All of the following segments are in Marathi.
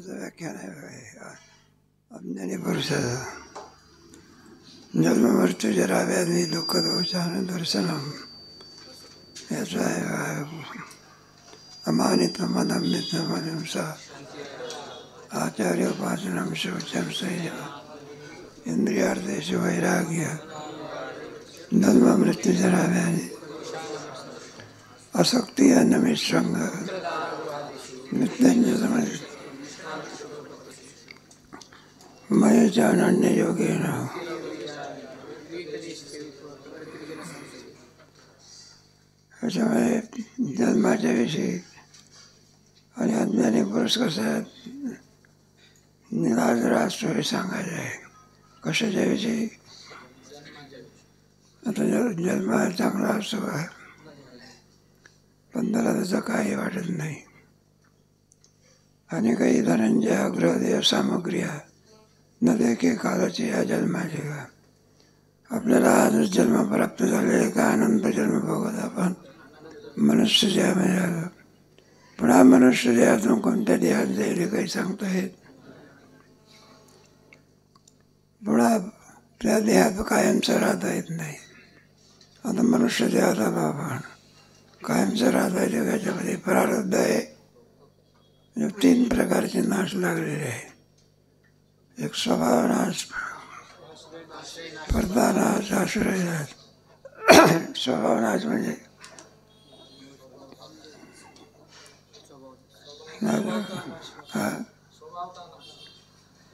याचं व्याख्यान आहे अज्ञानी पुरुषाचं. जन्ममृत्यूजरा व्याधी दुःख दोषान दर्शनम. याचं आहे अमानित्वम अदम्यत्वम अहिंसा आचार्योपासनम शौचम संयम इंद्रियार्थेषु वैराग्य. जन्ममृत्यूजरा व्याधी असक्ति अन्नमिश्रंग नित्यंज समझ मय च अनन्य योगेन. त्याच्यामुळे जन्माच्या विषयी आणि अज्ञानी पुरुष कसं आहे निराज राष्ट्र सांगायचं आहे. कशाच्या विषयी? आता जन्म चांगला असतो आहे पण त्याला त्याचं काही वाटत नाही. आणि काही धनंजय ग्रहदेव सामग्र्या न देखे कालाची या जन्माची का. आपल्याला आजच जन्म प्राप्त झाले का अनंत जन्म बघत आपण मनुष्य देहामध्ये आलो. पण हा मनुष्य देहातून कोणत्या देहात जाईल काही सांगता येत. पुन्हा त्या देहात कायमचं राहता येत नाही. आता मनुष्य देहात आलो आपण कायमचं राहता येते. त्याच्यामध्ये प्रारब्ध आहे. 3 प्रकारचे नाश लागलेले आहे. एक स्वभाव नाश, स्पर्धा नाश, आश्रय नाश. स्वभाव नाश म्हणजे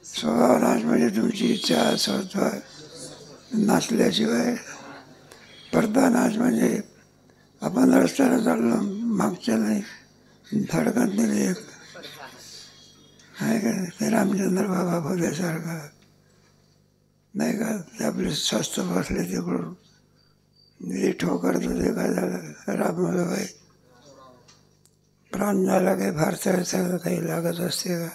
स्वभाव नाश म्हणजे तुमची इच्छा स्वत्व नाचल्याशिवाय. स्पर्धा नाश म्हणजे आपण रस्त्याला चाललो मागच्या नाही धडकन दिली एक आहे का ते रामचंद्र बाबा बोलल्यासारखं नाही का. ते आपले स्वस्थ बसले तिकडून निधी ठोकर तर ते काय झालं रामला काही प्राण झाला काही फारसा सगळं काही लागत असते का.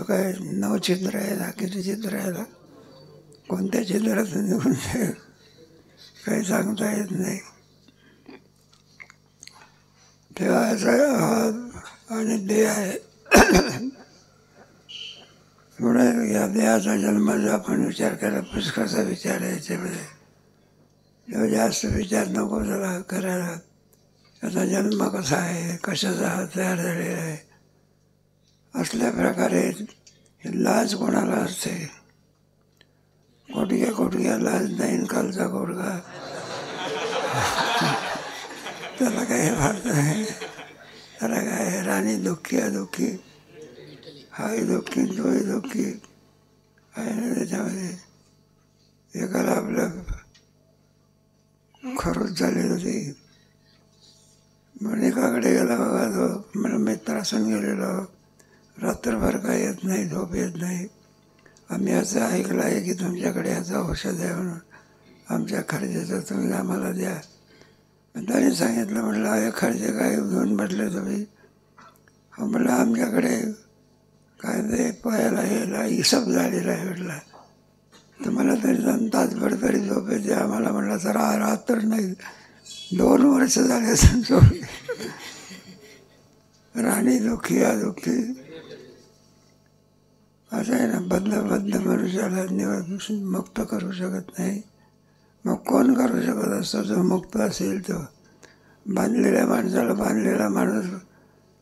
काय 9 छिद्र आहे ना किती छिद्र आहे ना कोणत्या छिद्रातून निघून जाईल काही सांगता येत नाही. तेव्हा आणि देह आहे. पुढे या देहाचा जन्माचा आपण विचार केला पुष्कळचा विचार आहे याच्यामध्ये. तेव्हा जास्त विचार नको झाला करायला. याचा जन्म कसा आहे कशाचा तयार झालेला आहे. असल्या प्रकारे लाज कोणाला असते. कोटक्या लाज नाही कालचा कोटका त्याला काही अर्थ नाही. त्याला काय राणी दुःखी अदुःखी हाही दुःखी तोही दुःखी आहे ना. त्याच्यामध्ये एकाला आपलं खरोच झाली होती म्हणून एकाकडे गेला बघा तो मला मित्र असून गेलेलो रात्रभर काय येत नाही झोप येत नाही. आम्ही असं ऐकलं आहे की तुमच्याकडे याचं औषध आहे म्हणून आमच्या खर्चाचं तुम्ही आम्हाला द्या. त्याने सांगितलं म्हटलं हे खर्च काय घेऊन म्हटले तुम्ही. हो म्हटलं आमच्याकडे काय ते पायाला यायला हिशोब झालेला आहे म्हटलं. तुम्हाला तरी तासभर तरी झोप येते आम्हाला म्हटलं तर रात्र नाही 2 वर्ष झाले असं झोप. राणी दुःखी अदुःखी असं आहे ना. बद्ध मनुष्याला मुक्त करू शकत नाही. मग कोण करू शकत असतो जो मुक्त असेल तो. बांधलेल्या माणसाला बांधलेला माणूस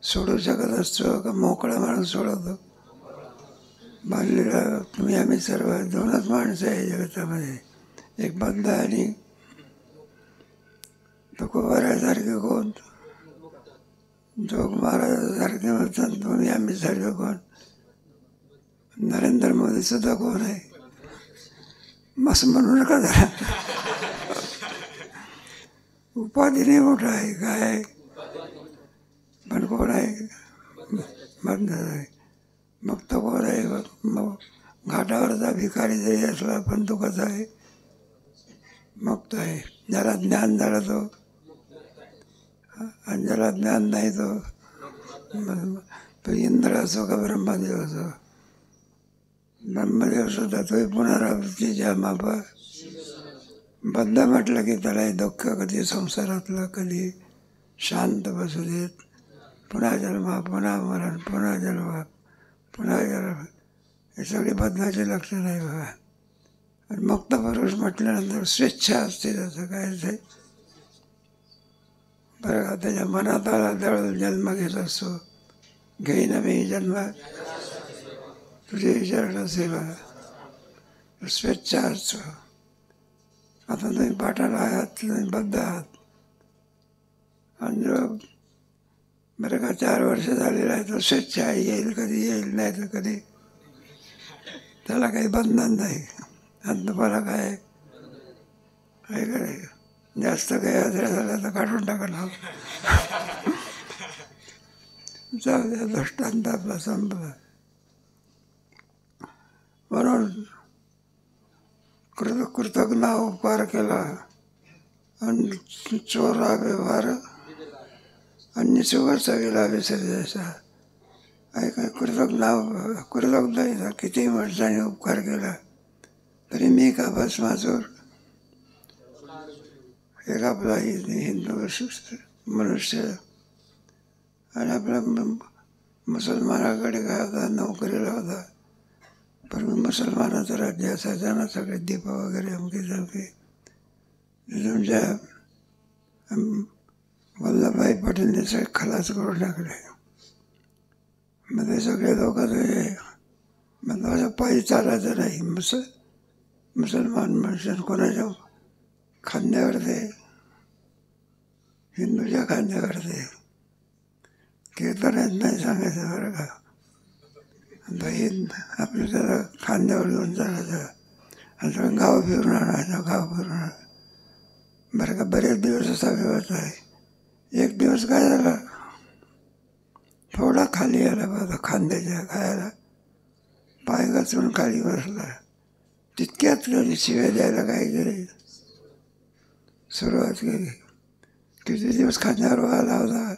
सोडू शकत असतो का मोकळा माणूस सोडवतो. बांधलेला तुम्ही आम्ही सर्व 2च माणसं आहे जगतामध्ये एक बद्ध आणि तुकोबारासारखे कोण जोग महाराजासारखे म्हणतात तुम्ही आम्ही सर्व कोण. नरेंद्र मोदी सुद्धा कोण आहे मस्त म्हणू नका जरा. उपाधीने मोठा आहे काय पण कोण आहे बंद आहे. मग तो कोण आहे मग घाटावरचा भिकारी जरी असला पण तो कसा आहे मुक्त आहे. ज्याला ज्ञान झालं तो आणि ज्याला ज्ञान नाही तो इंद्र असो का ब्रह्मदेव असो. ब्रह्मदेव सुद्धा तोही पुनरावृत्तीच्या मापा. बद्ध म्हटलं की त्याला दुःख कधी संसारातलं कधी शांत बसू देत पुन्हा जन्म, पुन्हा मरण, पुन्हा जन्म, पुन्हा जन्म, हे सगळी बदलाची लक्षणं आहे बघा. आणि मुक्त पुरुष म्हटल्यानंतर स्वेच्छा असते त्याचं काय असते बरं का. त्याच्या मनात आला दळून जन्म घेत असतो. घेईन मी जन्म तुझे विचारणं सेवा, स्वेच्छा असतो. आता तुम्ही पाठाला आहात, तुम्ही बद्ध आहात आणि जो बरं का 4 वर्ष झालेला आहे तो स्वेच्छा आहे, येईल कधी येईल, नाही तर कधी. त्याला काही बंधन नाही. आणि तुम्हाला काय आहे का नाही. जास्त काही आजार झाला तर काढून टाकणार. जाऊ द्या, दृष्टांत आपला संपला. म्हणून कृतज्ञ उपकार केला आणि चोरा व्यवहार आणि सुवरचा गेला विसर्जायचा. काय काय कृतज्ञ किती माणसाने उपकार केला तरी मी का भस्मासूर. एक आपला हिंदू मनुष्य आणि आपल्या मुसलमानाकडे काय होता, नोकरीला होता. पण मुसलमानाचं राज्य असायचं ना, सगळे दीप वगैरे अमके जमके. तुमच्या वल्लभभाई पटेलने सगळे खलास करून टाकले. मग ते सगळे लोक मग माझ्या पायी चालायचं नाही. मुसलमान मनुष्य कोणाच्या खांद्यावर ते, हिंदूच्या खांद्यावर ते कीर्तनात नाही सांगायचं बरं का. आपलं त्याला खांद्यावर घेऊन चालायचं आणि सगळं गाव फिरून आणायचं, गाव फिरून आणायचं बरं का. बरेच दिवस असा व्यवस्था आहे. एक दिवस काय झाला, थोडा खाली आला बघा खांद्याच्या खायला, पाय घसरून खाली बसला. तितक्यात कधी शिव्या द्यायला काय केली सुरुवात केली. किती दिवस खांद्यावर आला होता,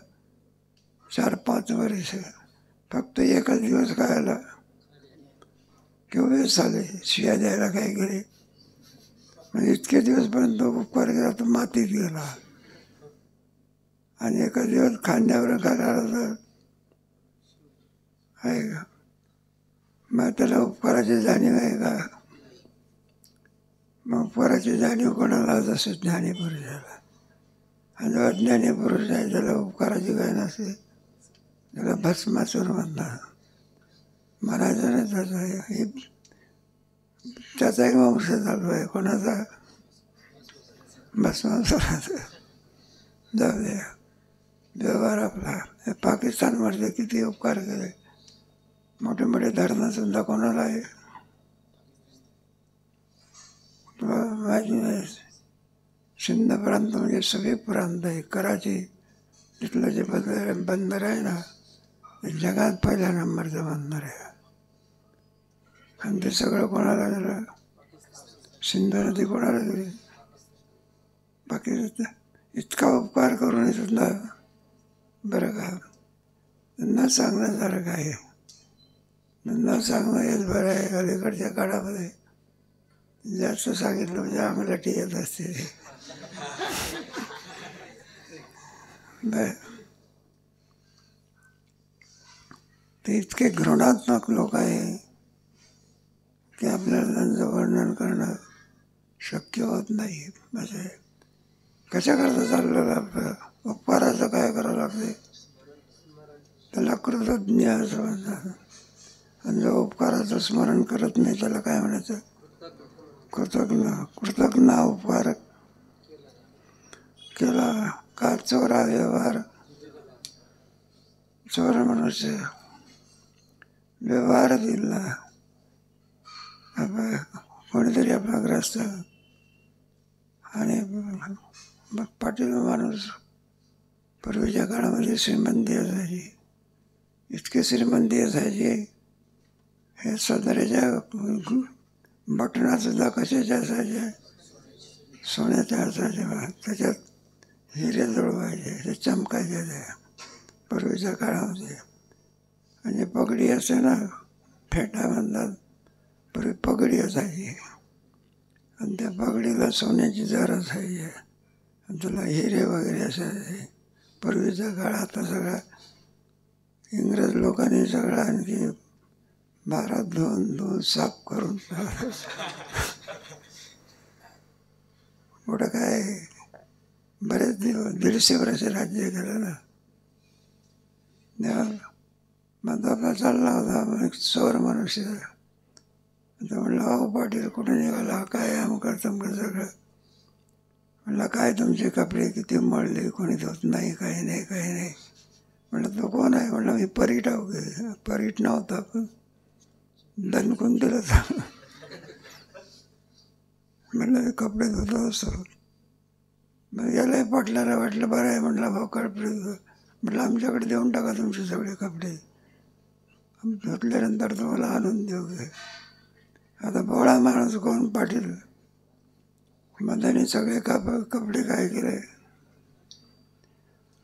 4-5 वर्ष. फक्त एकच दिवस काय आला किंवा वेळेस आले शिव्या द्यायला काय केली. म्हणजे इतके दिवसपर्यंत उपकार केला तो मातीत गेला. आणि एकच दिवस खांद्यावर करायला तर आहे का. मग त्याला उपकाराची जाणीव आहे का. मग उपकाराची जाणीव कोणाला जसं ज्ञानी पुरुषाला. आणि जो अज्ञानी पुरुष आहे त्याला उपकाराची काय नसते, त्याला भस्मासूर म्हणतात. म्हणायचं नाही त्याचा एक वंश चालू आहे. कोणाचा भस्मासुराचा. जाऊ द्या, व्यवहार आपला. पाकिस्तानमध्ये किती उपकार केले. मोठे मोठे धरणं सुद्धा कोणाला आहे माहिती नाही. सिंध प्रांत म्हणजे सगळे प्रांत आहे. कराची तिथलं जे बंदर आहे ना, ते जगात पहिल्या नंबरचं बंदर आहे. आणि ते सगळं कोणाला दिलं, सिंधू नदी कोणाला दिली. बाकी इतका उपकार करून सुद्धा बरं का न सांगण्यासारखं आहे. न सांगणं हेच बरं आहे. अलीकडच्या काळामध्ये जास्त सांगितलं म्हणजे अंगलटी येत असते. ते इतके घृणात्मक लोक आहे की आपल्याला त्यांचं वर्णन करणं शक्य होत नाही. म्हणजे कशाकरता चाललेलं आपलं उपकाराचं काय करावं लागते, त्याला कृतज्ञ असं म्हणतात. आणि जो उपकाराचं स्मरण करत नाही त्याला काय म्हणायचं, कृतज्ञ उपकार केला का. चोरा व्यवहार, चोर मनुष्य व्यवहार दिला. कोणीतरी आपला ग्रस्त आणि पाटील माणूस. पूर्वीच्या काळामध्ये श्रीमंती असायची, इतकी श्रीमंती असायची. हे सदरेच्या बटणासुद्धा कशाच्या असायच्या, सोन्याच्या असायच्या. त्याच्यात हिरे जुळवायचे, ते चमकायचे त्या पूर्वीच्या काळामध्ये. आणि पगडी असते ना, फेटा म्हणतात, पूर्वी पगडी असायची. आणि त्या पगडीला सोन्याची जर असायची आणि तुला हिरे वगैरे असायचे. पूर्वीच्या काळात सगळा इंग्रज लोकांनी सगळं आणखी भारत धुवून साफ करून पुढं काय बरेच दिवस 150 वर्ष राज्य केलं ना. मग आपला चालला होता एक चोर मनुष्य. म्हणलं अहो पाटील कुठे निघाला, काय अमकं तमकं सगळं. म्हणलं काय तुमचे कपडे किती मळले, कोणी धुत नाही, काही नाही काही नाही. म्हणलं तो कोण आहे. म्हणलं मी परीट आहो. परीट नव्हता पण दणकून दिलं तर. म्हणलं कपडे धुतो असतो. मग यालाही पटलं वाटलं बरं आहे. म्हटलं भाऊ कपडे म्हटलं आमच्याकडे देऊन टाका तुमचे सगळे कपडे, धुतल्यानंतर तुम्हाला आणून देऊ. आता भोळा माणूस कोण पाटील. मग त्यांनी सगळे कपडे काय केले.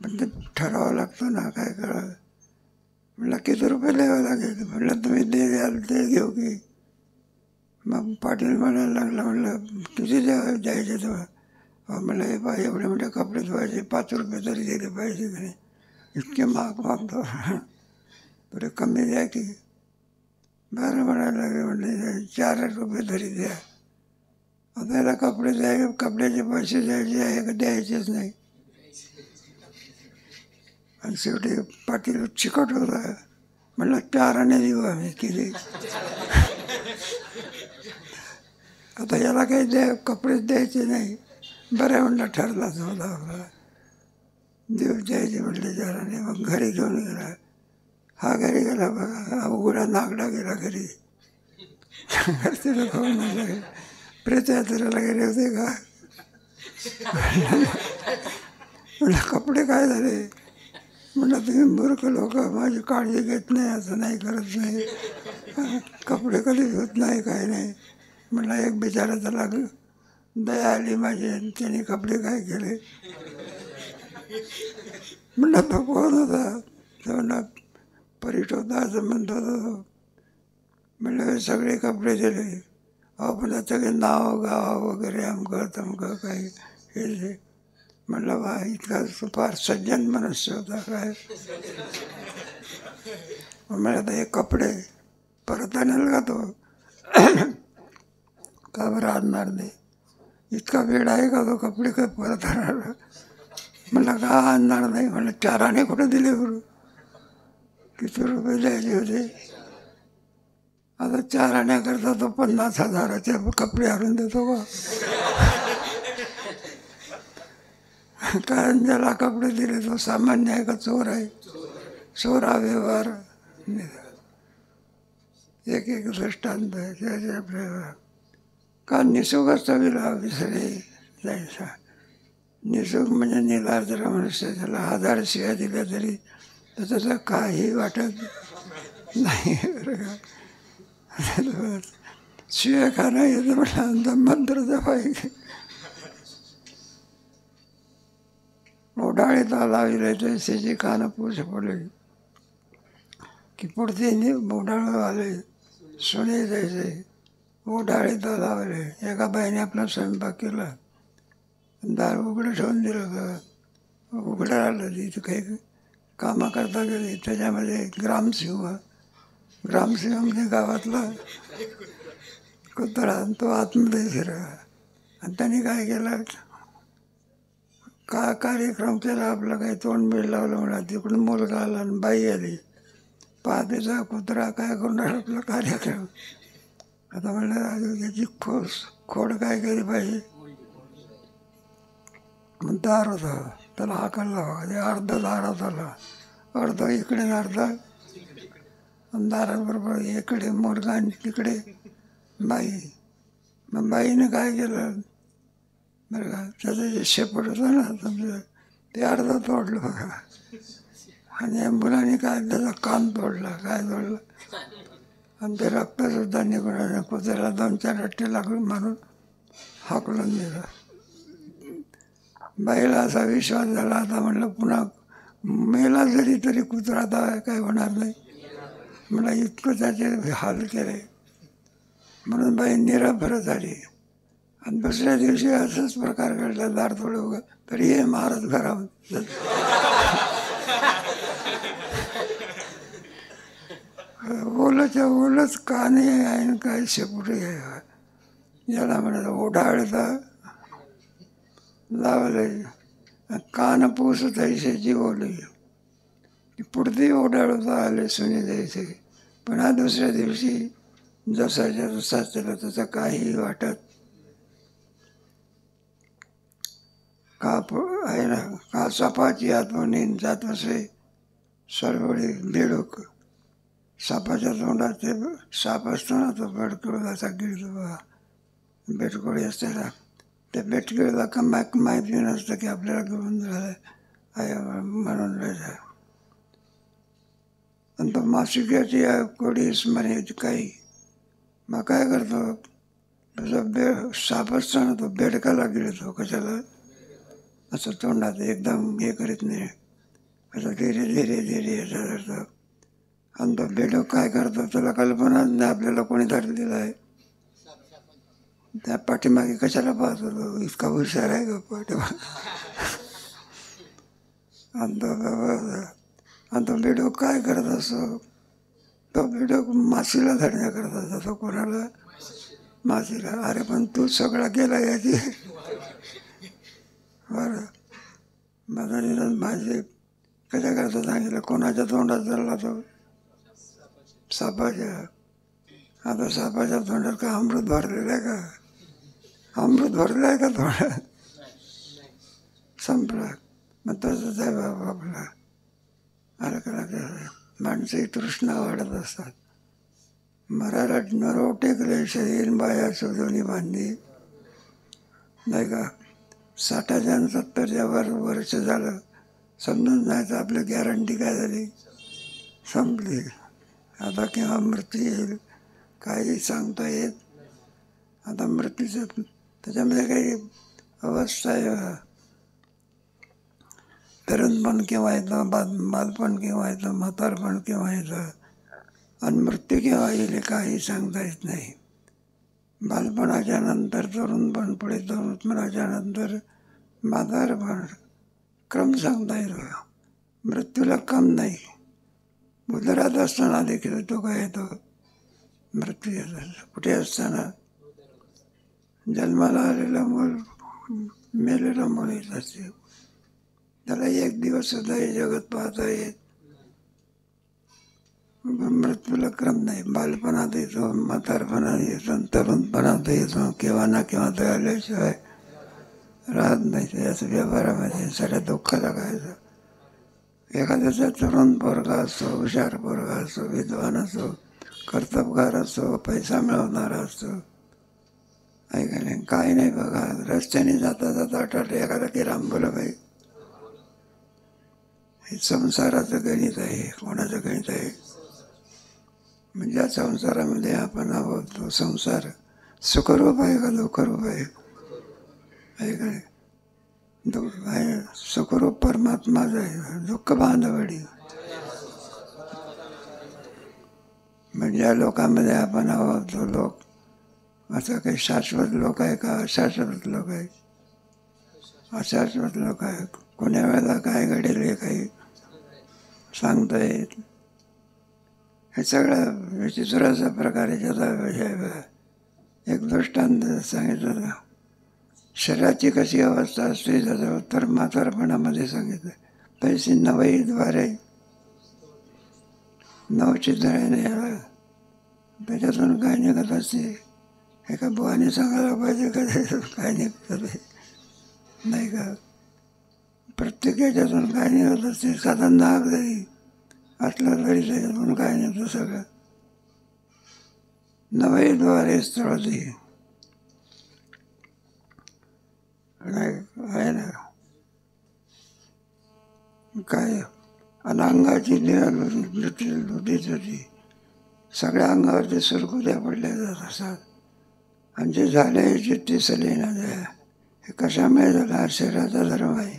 पण ते ठरावं लागतं ना, काय करावं. म्हटलं किती रुपये द्यावं लागेल. म्हटलं तुम्ही द्याल ते घेऊ की. मग पाटील म्हणायला लागला. म्हणलं तुझे द्यायचे तेव्हा. म्हणलं हे पाहिजे एवढे मोठे कपडे धुवायचे, 5 रुपये तरी दिले पाहिजे की नाही. इतके महाग मागतो. थोडे कमी द्या की. बरं म्हणायला लागले. म्हणले 4 रुपये तरी द्या. आता याला कपड्याचे पैसे द्यायचे आहे का द्यायचेच नाही. आणि शेवटी पाटील चिकट होता. म्हणलं 4 आणे देऊ आम्ही किती. आता याला काही कपडेच द्यायचे नाही. बरं म्हणलं ठरला होता आपला देव द्यायचे. म्हटले 4 आणे. मग घरी घेऊन गेला. हा घरी गेला बघा. उघडा नागडा गेला घरी. घरचे लोक म्हणले प्रेतयात्रेला गेले होते का. म्हणलं कपडे काय झाले. म्हणलं तुम्ही मूर्ख लोक, माझी काळजी घेत नाही, असं नाही करत नाही, कपडे कधी धुत नाही काय नाही. म्हणलं एक बिचारा त्याला दया आली माझी आणि त्याने कपडे काय केले. म्हणलं तो कोण होता. तो म्हणला परीट होता असं म्हणत होता. म्हणलं सगळे कपडे दिले. अहो म्हणलं सगळे नाव गाव वगैरे अमकं तमकं काही हे. म्हणलं बा इतका फार सज्जन मनुष्य होता काय. म्हणलं आता हे कपडे परत आणेल का तो. का बरं आणणार नाही. इतका वेळ आहे का तो कपडे काय परत आणणार. म्हणलं का आणणार नाही. म्हणलं 4 आणे कुठे दिले बरं. किती रुपये द्यायचे होते. आता 4 आण्याकरता तो 50,000चे कपडे आणून देतो का. कारण ज्याला कपडे दिले तो सामान्य आहे का चोर आहे. चोरा व्यवहार एक दृष्टांत आहे. का निसर्गाचा विला विसरे जायचा. निसर्ग म्हणजे निलार्जरा मनुष्य. त्याला 1000 शिव्या दिल्या तरी त्याचं काही वाटत नाही. शिव्या खाणं येतं म्हटलं मंत्र जपायचे. ओढाळे लाविले तैसेची कान पूछ पडले की पुढचे ओढाळे आले सोने जायचे. ओढाळे लावले. एका बाईने आपला स्वयंपाक केला. दार उघडं ठेवून दिलं का. उघडं आलं तिथं काही कामं करता गेले. त्याच्यामध्ये ग्रामसिंह म्हणजे गावातला कुत्रा. तो आतमध्ये शिरला. आणि त्याने काय केलं. का कार्यक्रम केला आपला. काही तोंड बीड लावलं म्हणा. तिकडून मुलगा आला आणि बाई आली. पाहतेचा कुत्रा काय करणार आपला कार्यक्रम. आता म्हणलं त्याची खोड काय केली पाहिजे. मग दार होता त्याला हाकलला. अर्धा दारात आला. अर्धा इकडे अर्धा दाराबरोबर इकडे मुलगा आणि तिकडे बाई. मग बाईने काय केलं बरं का. त्याचं जे शेपट होतं ना समजा ते अर्धा तोडलं बघा. आणि या मुलाने काय त्याचा कान तोडला. काय तोडलं आणि ते रक्तसुद्धा निघून कुत्र्याला 2-4 रट्टे लागून मारून हाकलून दिलं. बाईला असा विश्वास झाला. आता म्हणलं पुन्हा मेला जरी तरी कुत्रा आता काय होणार नाही. मला इतकं त्याचे हाल केले म्हणून बाई निराभर झाली. आणि दुसऱ्या दिवशी असंच प्रकार घडला. दार थोडं उघड तरी हे महाराज घरात सापाच्या ओलच काने आहे काय शेपुटी आहे याला म्हणत ओढाळता लावले कान पूस तैसे जीवले पुढती ओढाळता आले सुनी द्यायचे. पण हा दुसऱ्या दिवशी जसाच्या तसा त्याला त्याचं काही वाटत का आहे ना का सापाची आठवणी जात असे सरवळी बेडूक. सापाच्या तोंडात ते साप असतो ना तो बेडकुळाचा गिळतो बघा बेटकोळी असते ना त्या बेटकिळीला का माहिती नसतं की आपल्याला घेऊन झालं आहे म्हणून आणि तो मासिकाची कोडी म्हणायची काही मग काय करतो तुझा साप असतो ना तो बेडकाला गिळतो कशाला असं तोंडात एकदम हे करीत नाही असं धीरे धीरे धीरे असं करतो. आणि तो बेडूक काय करतो तुला कल्पनाच नाही आपल्याला कोणी धरलेलं आहे त्या पाठीमागे कशाला पाहतो तो इतका हुशार आहे का पाठीमागे आणि तो बेडूक काय करत असतो तो बेडूक माशीला धरण्याकरता जातो. कोणाला माशीला. अरे पण तू सगळा केला याची बरं माझा निदान माझे कशा करता सांगितलं कोणाच्या तोंडात धरला तो सापाच्या. आता सापाच्या तोंडात का अमृत भरलेलं आहे का अमृत भरलं आहे का तोंडात संपला. मग तसंच आहे बाबा आपला. अरे का माणसंही तृष्णा वाढत असतात. मराला नरो टेकले शरीर बाया शोधून बांधली नाही का 60च्या आणि 70च्या वर्ष झालं समजून जायचं आपलं गॅरंटी काय झाली संपली. आता केव्हा मृत्यू येईल काही सांगता येत. आता मृत्यूचं त्याच्यामध्ये काही अवस्था आहे तरुणपण केव्हा येतं बालपण केव्हा येतं म्हातारपण केव्हा येतं आणि मृत्यू केव्हा येईल काही सांगता येत नाही. बालपणाच्या नंतर तरुणपण पुढे तरुणपणाच्या नंतर म्हातारपण क्रम सांगता येतो. मृत्यूला कम नाही. उदरात असताना देखील तो काय येतो मृत्यू येतो. कुठे असताना जन्माला आलेलं मूल मेलेलं मूल येत असते त्याला एक दिवस सुद्धा हे जगत पाहता येत. मृत्यूला क्रम नाही. बालपणात येतो म्हातारपणात येतो तरुणपणात येतो केव्हा ना केव्हा तर आल्याशिवाय राहत नाही. त्याच्या व्यवहारामध्ये सगळ्या दुःखाला काय एखाद्याचा तरुण पोरगा असतो हुशार पोरगा असतो विद्वान असतो कर्तबगार असतो पैसा मिळवणारा असतो ऐका नाही काही नाही बघा रस्त्याने जाता जाता आठवलं एखादा की रामबोला बाई हे संसाराचं गणित आहे. कोणाचं गणित आहे म्हणजे ज्या संसारामध्ये आपण आहोत तो संसार सुखरूप आहे का दुःखरूप आहे का नाही. आहे सुखरूप परमात्माच आहे दुःख बांधवडी. म्हणजे या लोकांमध्ये आपण आहोत तो लोक असं काही शाश्वत लोक आहे का अशाश्वत लोक आहे अशाश्वत लोक आहे. कोण्या वेळेला काय घडेल हे काही सांगता येत. हे सगळं विचित्र अशा प्रकारे ज्याचा विषय एक दृष्टांत सांगितलं शरीराची कशी अवस्था असते त्याचं उत्तर म्हातारपणामध्ये सांगितलं. पैसे नवईद्वारे नवचित्राने याला त्याच्यातून काय निघत असते एका बुवाने सांगायला पाहिजे का काय निघत नाही का. प्रत्येक याच्यातून काय निघत असते साधा नाग जरी असलं तरी त्याच्यातून काय निघतं सगळं नवईद्वारे स्थळती आहे ना. काय अनांगाची लुटीत होती सगळ्या अंगावरती सुरकुत्या पडल्या जात असतात आणि जे झाले चिठ्ठी सली ना द्या हे कशामुळे झालं हा शरीराचा धर्म आहे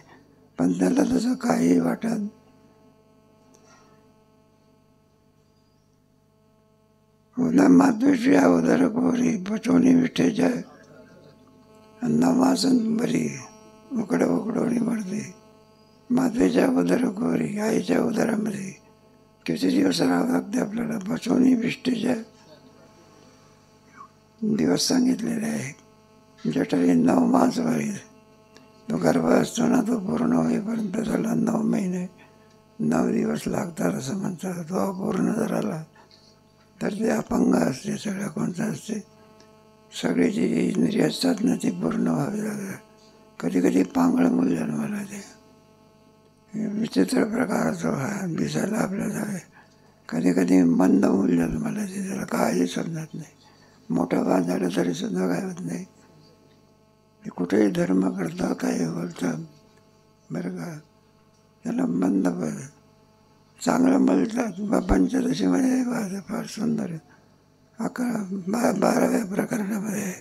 पण त्याला तसं काही वाटत. पुन्हा मातृश्री उदर कोरी पटवणी विठेच्या अन्नवासन बरी उकडवणी पडते. मातेच्या उदर कोरी आईच्या उदरामध्ये किती दिवस राहावं लागते आपल्याला. बसवणी विष्टीच्या दिवस सांगितलेले आहे. जठरी 9 मास भरी. तो गर्भ असतो ना, तो पूर्ण होईपर्यंत त्याला 9 महिने 9 दिवस लागतात असं म्हणतात. तो अपूर्ण जर आला तर ते अपंग असते. सगळ्या कोणतं असते, सगळी जी इंद्रिय असतात ना ती पूर्ण व्हावी लागतात. कधी कधी पांगळ मूल जन्माला ते विचित्र प्रकार असतो हा, दिसायला आपल्याला. कधी कधी मंद मूल जन्माला ते, त्याला काळजी समजत नाही. मोठं वाद झालं तरी सुद्धा काय होत नाही. ते कुठेही धर्म करता काही बोलतं बरं का. त्याला मंद चांगलं बोलतात. पंचदशीमध्ये वाद फार सुंदर 12व्या प्रकरणामध्ये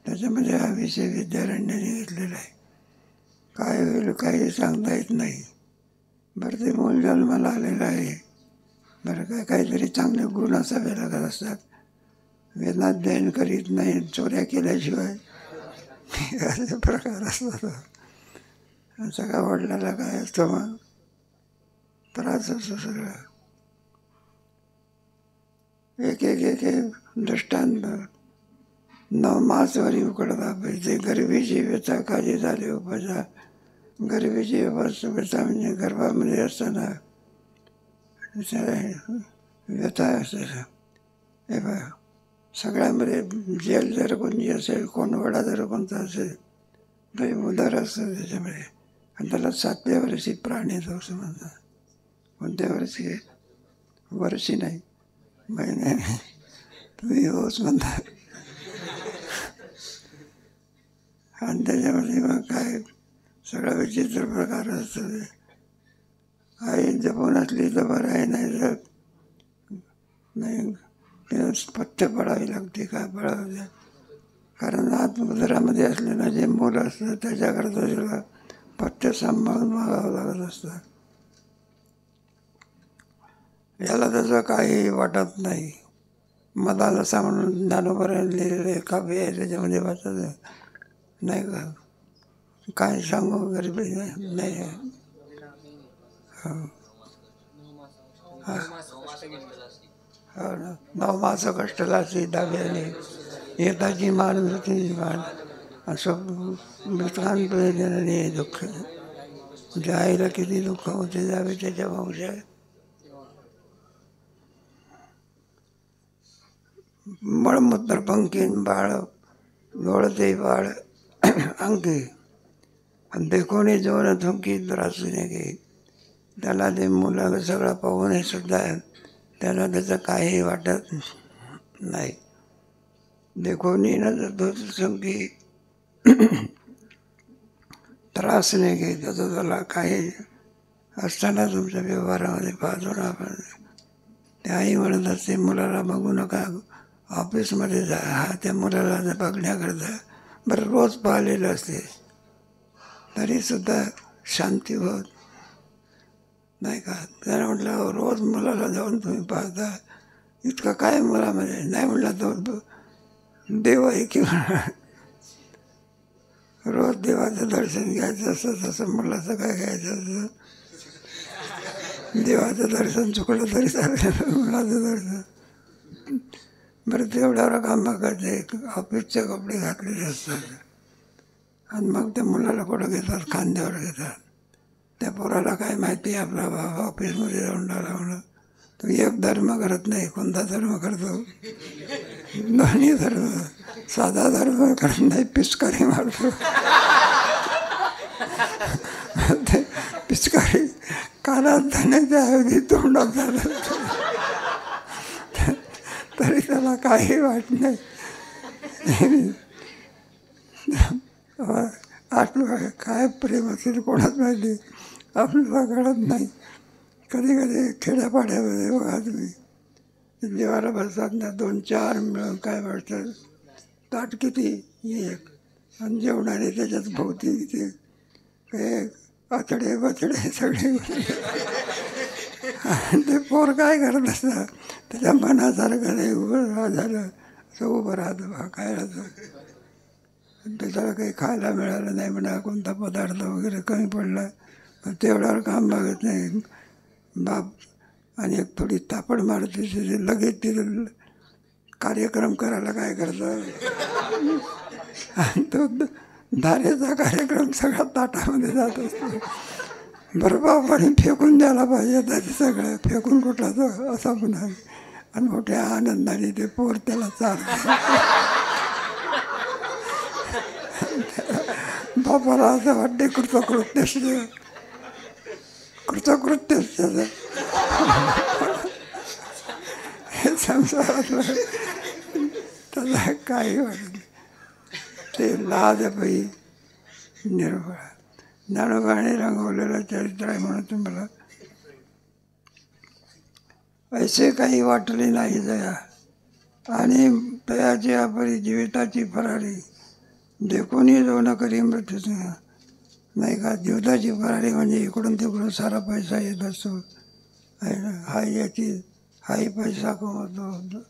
त्याच्यामध्ये हा विषय विद्यारण्याने घेतलेला आहे. काय होईल काही सांगता येत नाही. बरं ते मूल जन्माला आलेलं आहे. बरं काय काहीतरी चांगले गुण असावे लागत असतात. वेदाध्ययन करीत नाही, चोऱ्या केल्याशिवाय असे प्रकार असतात. सगळ्या वडिलाला काय असतं मग त्रास असतो सगळा. एक एक एक एक दृष्टांत. 9 मासवरी उकडता पैसे. गरिबीची व्यथा काळजी झाली उपजा. गरिबीची व्यथा म्हणजे गर्भामध्ये असताना व्यथा असते. हे बघा, सगळ्यामध्ये जेल जर कोणी असेल, कोण वडा जर कोणता असेल तरी उदर असतं त्याच्यामध्ये. आणि त्याला 7व्या वर्षी प्राण येतो असं म्हणतात. कोणत्या वर्षी? वर्षी नाही, महिने. तुम्ही होच म्हणता. आणि त्याच्यामध्ये मग काय सगळा विचित्र प्रकार असतो. आई जपून असली तर बरं आहे, नाही तर नाही पथ्य पडावी लागते. काय पडावं, कारण आतमुद्रामध्ये असलेलं जे मूल असतं त्याच्याकरता त्याला पथ्य सांभाळून मागावं लागत असतं. याला त्याचं काही वाटत नाही. मधाला सांगून ज्ञानोबा लिहिलेले काव्य आहे त्याच्यामध्ये वाचत नाही का. काय सांगू गरीब नाही. हो हो ना. 9 मास कष्टला दाव्याने येताची मान मृत्यूची मान. असं मृतांतने दुःख. म्हणजे आईला किती दुःख होते जावे त्याच्या वंशा. मळमूत्र पंकीन बाळ लोळते बाळ अंकी. आणि देखोनी जोर थुंकी त्रासूने घे. त्याला ते मुलं सगळं पाहूनही सुद्धा त्याला त्याचं काही वाटत नाही. देखोनी ना थुंकी त्रास नाही घे. त्याचं त्याला काही असताना तुमच्या व्यवहारामध्ये पाहतो ना आपण. ते आई म्हणत असते मुलाला बघू नका, ऑफिसमध्ये जा. हा त्या मुलाला बघण्याकरता बरं रोज पाहिलेलं असते तरीसुद्धा शांती होत नाही का. त्याला म्हटलं रोज मुलाला जाऊन तुम्ही पाहता, इतकं काय मुलामध्ये. नाही म्हटलं तो देव आहे किंवा रोज देवाचं दर्शन घ्यायचं असतं तसं मुलाचं काय घ्यायचं असतं. देवाचं दर्शन चुकलं तरी चालेल, मुलाचं दर्शन. बरं तेवढ्यावर काम बघायचे. ऑफिसचे कपडे घातलेले असतात आणि मग त्या मुलाला कुठं घेतात, खांद्यावर घेतात. त्या पोराला काय माहिती आपला बाबा ऑफिसमध्ये जाऊन आला म्हणून. तो एक धर्म करत नाही. कोणता धर्म करतो? दोन्ही धर्म. साधा धर्म करत नाही, पिचकारी मारतो. ते पिचकारी कानात जाण्याच्या ऐवजी तोंडात झालं तरी त्याला काही वाट नाही. आपलं काय प्रेम असेल कोणाच माहिती, आपल्याला कळत नाही. कधी कधी खेड्यापाड्यामध्ये बघा तुम्ही, जेवायला बसतात ना 2-4 मिळून काय वाटतं, ताट किती एक, आणि जेवणारे त्याच्यात भोवती ते काय आतडे बतडे सगळे. ते पोर काय करत असतात, त्याच्या मनासारखं नाही उभं झालं असं उभं राहतं. बा काय राहतं, त्याच्याला काही खायला मिळालं नाही म्हणा, कोणता पदार्थ वगैरे कमी पडला तेवढ्यावर काम बघत नाही. बाप आणि एक थोडी तापड मारते तिथे लगेच तिथे कार्यक्रम करायला काय करतं आणि तो धारेचा कार्यक्रम सगळा ताटामध्ये जात असतो. बरोबर पाणी फेकून द्यायला पाहिजे त्याचे सगळं फेकून कुठला तो असा पुन्हा आणि मोठ्या आनंदाने ते पोर त्याला चालतं. बापाला असं वाटते कृतकृत्य त्याचं हे संसारातलं त्याला काही वाटत ते लाजबाई निर्भळ ज्ञानोबाने रंगवलेलं चरित्र आहे म्हणून तुम्हाला ऐसे काही वाटले नाही दया आणि दयाची आपली जीविताची फरारी देखूनही जो न करी मृत्यू नाही का. जीविताची फरारी म्हणजे इकडून तिकडून सारा पैसा येत असतो आहे ना. हाही पैसा कमवतो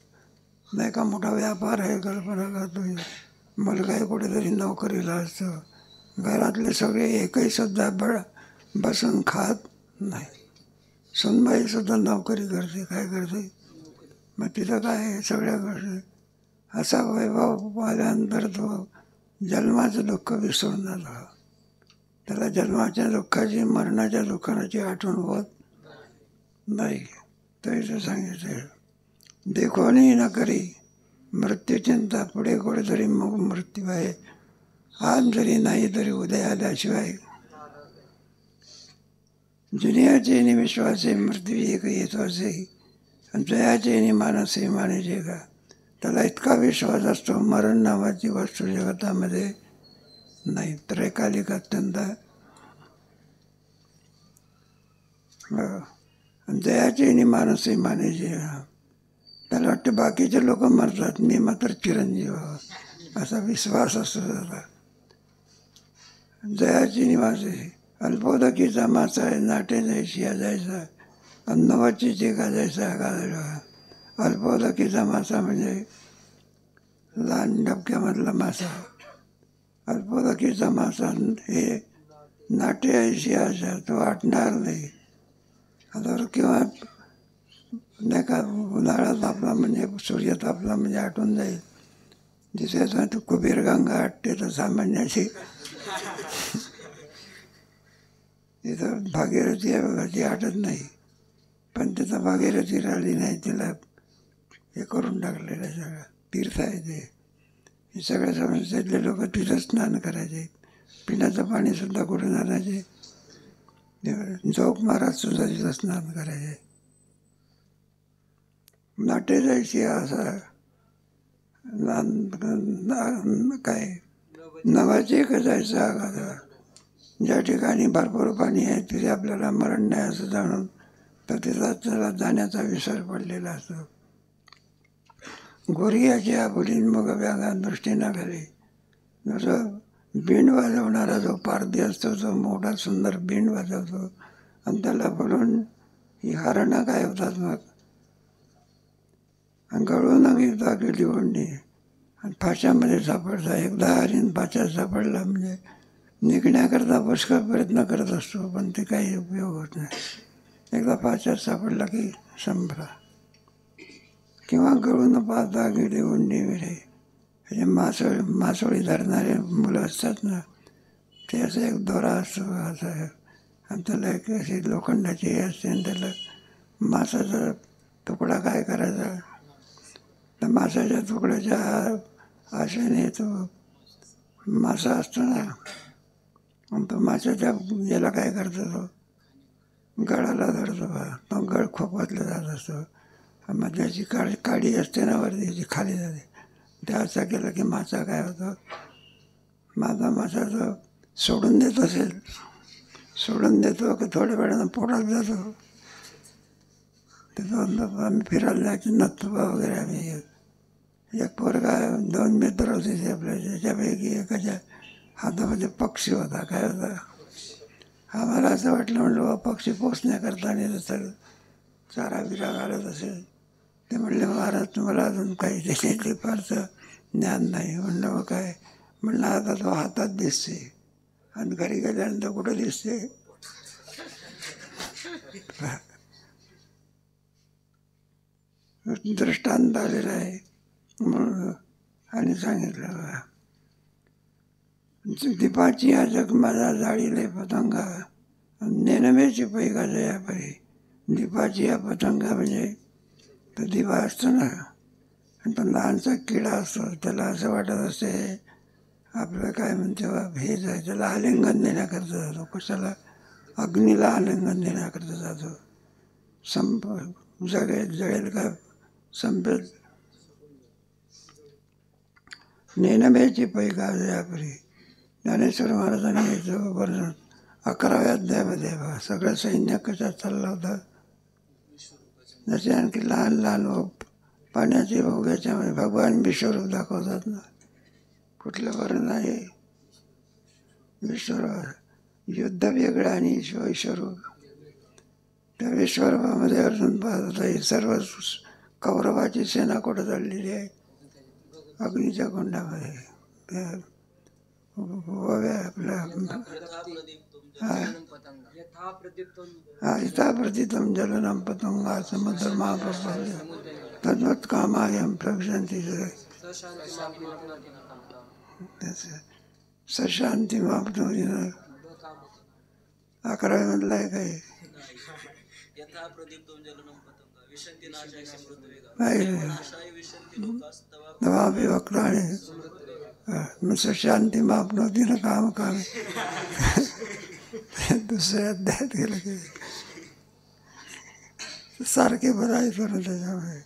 नाही का. मोठा व्यापार आहे कल्पना करतो. मुलगाही कुठेतरी नोकरीला असतो. घरातले सगळे एकही सुद्धा बसून खात नाही. सुनबाई सुद्धा नोकरी करते. काय करते मग तिथं काय सगळ्या गोष्टी. असा वैभव आल्यानंतर तो जन्माचं दुःख विसरून जातो. त्याला जन्माच्या दुःखाची मरणाच्या दुःखाची आठवण होत नाही. तरी सांगितलं देखोनी न करी मृत्यूचिंता पुढे कुठेतरी मग मृत्यू आहे. आज जरी नाही तरी उद्या आल्याशिवाय जुनियाचे आणि विश्वासे मृत्यू एक येतो असे जयाचे आणि मानसे मानेचे का. त्याला इतका विश्वास असतो मरण नावाची वस्तू जगतामध्ये नाही. त्रैकालिक अत्यंत जयाचे आणि मानसे मानेचे. त्याला वाटतं बाकीचे लोक मरतात मी मात्र चिरंजीव असा विश्वास असतो त्याला. जयाची निवासे अल्पोदकीचा मासा आहे नाटे जायशिया जायचा अन्नवाची चिका जायचा गाजला. अल्पोदकीचा मासा म्हणजे लहान डबक्यामधला मासा. अल्पोदकीचा मासा हे नाटे ऐशिया तो आटणार नाही. आता किंवा नाही का उन्हाळा तापला म्हणजे सूर्य तापला म्हणजे आटून जाईल. जिथे तू कुबेर गंगा आटते तर सामान्याची तिथं भागीरथी आहे बघा ती आटत नाही. पण तिथं भागीरथी राहिली नाही. तिला हे करून टाकलेलं सगळं तीर्थ आहे ते. हे सगळ्या संस्थेतले लोक तिथं स्नान करायचे. पिण्याचं पाणीसुद्धा कुठून आणायचे. जोग महाराज सुद्धा तिथं स्नान करायचे. नाटे जायची असा काय नवाचे का जायचं आघात. ज्या ठिकाणी भरपूर पाणी आहे तिथे आपल्याला मरण नाही असं जाणून तर तिथं त्याला जाण्याचा विसर पडलेला असतो. गोरियाची आपुलीन मग व्यागा दृष्टीनं घाली. जसं बीण वाजवणारा जो पारधी असतो तो मोठा सुंदर बीण वाजवतो आणि त्याला बोलून ही हरणं काय होतात मग आणि गळून घेता गेली ओढणी आणि फाशामध्ये सापडता. एकदा हरीण फाशात सापडला म्हणजे निघण्याकरता पुष्कळ प्रयत्न करत असतो पण ते काही उपयोग होत नाही. एकदा फाशात सापडला की संभ्रा किंवा गळून पाहता गेली ओढणी विरे. हे मासोळी धरणारे मुलं असतात ना ते असं एक दोरा असतो असं आणि त्याला एक अशी लोखंडाची हे असते आणि त्याला मासाचा तुकडा काय करायचा तर मासाच्या तुकड्याच्या आशेने तो मासा असतो ना आणि तो माशाच्या याला काय करतो तो गळाला धरतो तो गळ खोपातला जात असतो. मग त्याची काडी असते ना वरती त्याची खाली जाते. ते असं केलं की मासा काय होतो मासा जो सोडून देत असेल सोडून देतो की थोड्या वेळानं पोटात जातो. तिथं आम्ही फिरायला जायचं नथुबा वगैरे आम्ही एक पोरगा 2 मित्र होते ते आपल्या त्याच्यापैकी एकाच्या हातामध्ये पक्षी होता. काय होता आम्हाला असं वाटलं म्हणलं पक्षी पोचण्याकरता आणि जसं चारा बिरा घालत असेल. ते म्हणले महाराज तुम्हाला अजून काही त्याच्यातली फारसं ज्ञान नाही. म्हणलं मग काय म्हणलं आता तो हातात दिसते आणि घरी गेल्यानंतर कुठं दिसते दृष्टांत आलेला आहे म्हणून आणि सांगितलं, दीपाची आजक माझा जाळीले पतंगा, नेनमेची पैका जया परी. दीपाची या पतंगा म्हणजे तो दिवा असतो ना, आणि तो लहानसा किडा असतो, त्याला असं वाटत असते आपलं काय म्हणते हेच आहे, त्याला आलिंगन देण्याकरता जातो. कशाला? अग्नीला आलिंगन देण्याकरता जातो. जळेल का संपेल. नेनमेची पैका जयापरी. ज्ञानेश्वर महाराजांनी याचं वर्णन 11व्या अध्यायामध्ये सगळं सैन्य कशात चाललं होतं. जसे आणखी लहान लहान पाण्याचे याच्यामध्ये भगवान विश्वरूप दाखवतात ना. कुठलं वर्णन आहे? विश्वरूप. युद्ध वेगळं आणि विश्वरूप. त्या विश्वरूपामध्ये अर्जुन पाहत होता ही सर्व कौरवाची सेना कुठं चाललेली आहे? अग्नीच्या कुंडामध्ये. आपल्या यथा प्रतीतम जलनम पतंगा समुद्र तद्वत् कामायम प्रविशन्ति सशांती मापनोति. 11व्या मधला आहे काय? नवापि वक्त्राणि सशांती मापनोति न काम काम. दुसऱ्या अध्यायात गेलं की सारखे भरायचं ना त्याच्यामध्ये.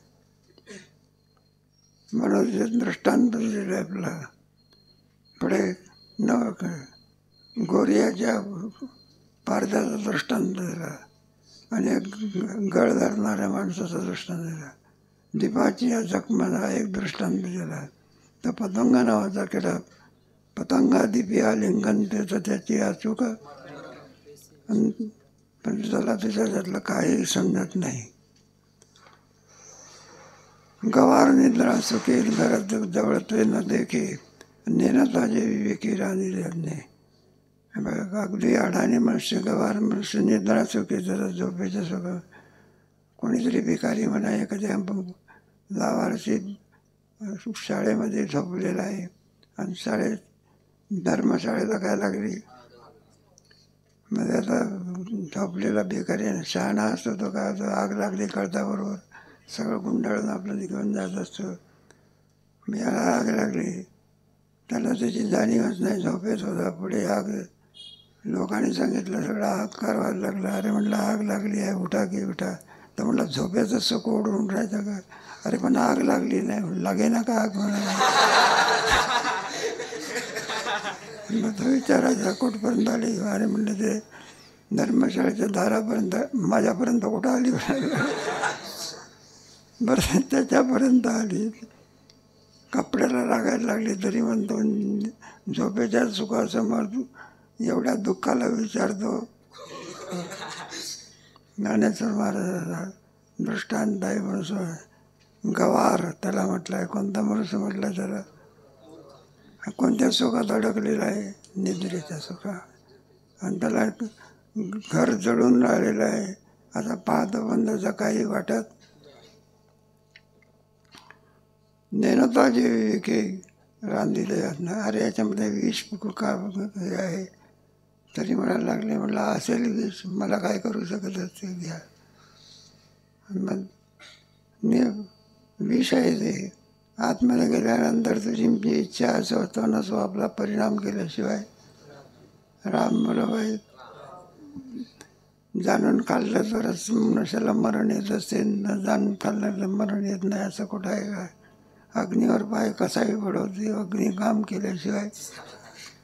म्हणून दृष्टांत दिलेलं आहे आपला. पुढे गोरियाच्या पारध्याचा दृष्टांत दिला आणि गळ धरणाऱ्या माणसाचा दृष्टांत दिला. दीपाची या जखमाला एक दृष्टांत दिला. तर पतंगा नावाचा किडा, पतंगा दीपी आलिंगन त्याचं त्याची अचूक, पण त्याला त्याच्यातलं काही समजत नाही. गवार निद्रा सुखी घरात जवळते न देखी नेनता जे विवेकी राणी. अगदी अडाणी मनुष्य, गवार मनुष्य निद्रा सुखी जरा झोपेच्या सुख. कोणीतरी भिकारी म्हणा एखाद्या लावारशी शाळेमध्ये झोपलेला आहे आणि धर्मशाळेला काय लागली. मग आता झोपलेला भिकारी शहाणा असतो तो काय होतो, आग लागली कळताबरोबर सगळं गुंडाळून आपलं घेऊन जात असतो. याला आग लागली, त्याला त्याची जाणीवच नाही, झोपेत होता. पुढे आग, लोकांनी सांगितलं सगळं आग कारवायला लागला. अरे म्हटलं आग लागली आहे, उठा की उठा. तर म्हटलं झोपेचं सुख ओढून राहायचं का? अरे पण आग लागली नाही, लागे ना का आग म्हणाला. मग तो विचारायचा कुठपर्यंत आली. अरे म्हणलं ते धर्मशाळेच्या दारापर्यंत, माझ्यापर्यंत कुठं आली. बरं त्याच्यापर्यंत आली. कपड्याला लागायला लागली तरी म्हणतो झोपेच्या सुखासमोर एवढ्या दुःखाला विचारतो. ज्ञानेश्वर महाराजाचा दृष्टांत आहे म्हणून. गवार त्याला म्हटलं आहे. कोणता मनुष्य म्हटलं त्याला? कोणत्या सुखात अडकलेला आहे? निद्रेच्या सुखात. आणि त्याला घर जळून राहिलेलं आहे. आता पाहतो बंदाचा काही वाटत. नेनता जे विवेकी रांधिले. अरे याच्यामध्ये विष का आहे? तरी म्हणायला लागले, म्हटलं असेल विष, मला काय करू शकत ते घ्या. मग विष आहे ते. आतमध्ये गेल्यानंतर तुझी जी इच्छा असो तो नसो, आपला परिणाम केल्याशिवाय राम मुलाबाई जाणून खाल्लं तरच मनुष्याला मरण येत असते, न जाणून खाल्लं तर मरण येत नाही. असं कुठं आहे काय? अग्नीवर पाय कसाही पडवते, अग्नी काम केल्याशिवाय